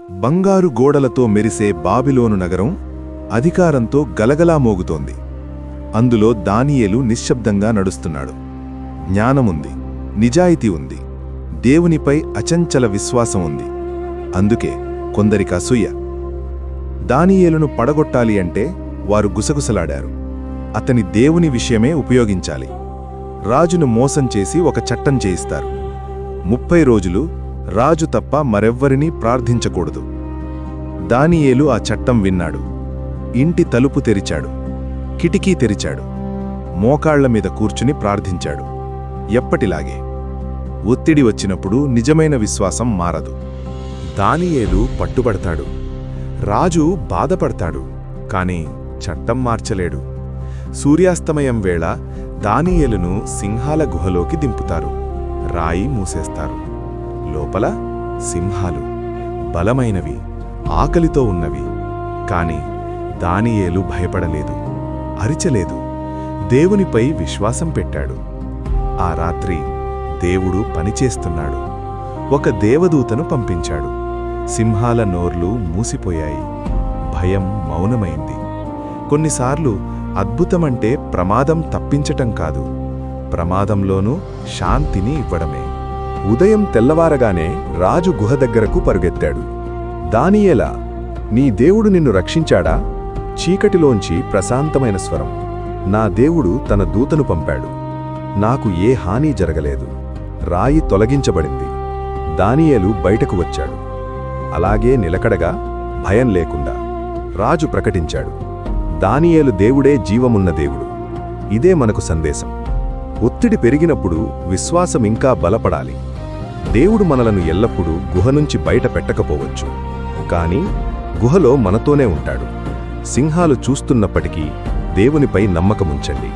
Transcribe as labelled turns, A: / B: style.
A: బంగారు గోడలతో మెరిసే బాబిలోను నగరం అధికారంతో గలగలా మోగుతోంది. అందులో దానియేలు నిశ్శబ్దంగా నడుస్తున్నాడు. జ్ఞానముంది, నిజాయితీ ఉంది, దేవునిపై అచంచల విశ్వాసం ఉంది. అందుకే కొందరికి అసూయ. దానియేలును పడగొట్టాలి అంటే వారు గుసగుసలాడారు. అతని దేవుని విషయమే ఉపయోగించాలి. రాజును మోసం చేసి ఒక చట్టం చేయిస్తారు. 30 రోజులు రాజు తప్ప మరెవ్వరినీ ప్రార్థించకూడదు. దానియేలు ఆ చట్టం విన్నాడు. ఇంటి తలుపు తెరిచాడు, కిటికీ తెరిచాడు, మోకాళ్ల మీద కూర్చుని ప్రార్థించాడు. ఎప్పటిలాగే. ఒత్తిడి వచ్చినప్పుడు నిజమైన విశ్వాసం మారదు.
B: దానియేలు పట్టుబడతాడు. రాజు బాధపడతాడు, కాని చట్టం మార్చలేడు. సూర్యాస్తమయం వేళ దానియేలును సింహాల గుహలోకి దింపుతారు. రాయి మూసేస్తారు. లోపల సింహాలు, బలమైనవి, ఆకలితో ఉన్నవి. కాని దానియేలు భయపడలేదు, అరిచలేదు. దేవునిపై విశ్వాసం పెట్టాడు. ఆ రాత్రి దేవుడు పనిచేస్తున్నాడు. ఒక దేవదూతను పంపించాడు. సింహాల నోర్లు మూసిపోయాయి. భయం మౌనమైంది. కొన్నిసార్లు అద్భుతమంటే ప్రమాదం తప్పించటం కాదు, ప్రమాదంలోనూ శాంతిని ఇవ్వడమే.
C: ఉదయం తెల్లవారగానే రాజు గుహ దగ్గరకు పరుగెత్తాడు. దానియేలా, నీ దేవుడు నిన్ను రక్షించాడా? చీకటిలోంచి ప్రశాంతమైన స్వరం. నా దేవుడు తన దూతను పంపాడు. నాకు ఏ హాని జరగలేదు. రాయి తొలగించబడింది. దానియేలు బయటకు వచ్చాడు. అలాగే నిలకడగా, భయం లేకుండా. రాజు ప్రకటించాడు, దానియేలు దేవుడే జీవమున్న దేవుడు. ఇదే మనకు సందేశం. ఒత్తిడి పెరిగినప్పుడు విశ్వాసం ఇంకా బలపడాలి. దేవుడు మనలను ఎల్లప్పుడూ గుహ నుంచి బయట పెట్టకపోవచ్చు, కానీ గుహలో మనతోనే ఉంటాడు. సింహాలు చూస్తున్నప్పటికీ దేవునిపై నమ్మకముంచండి.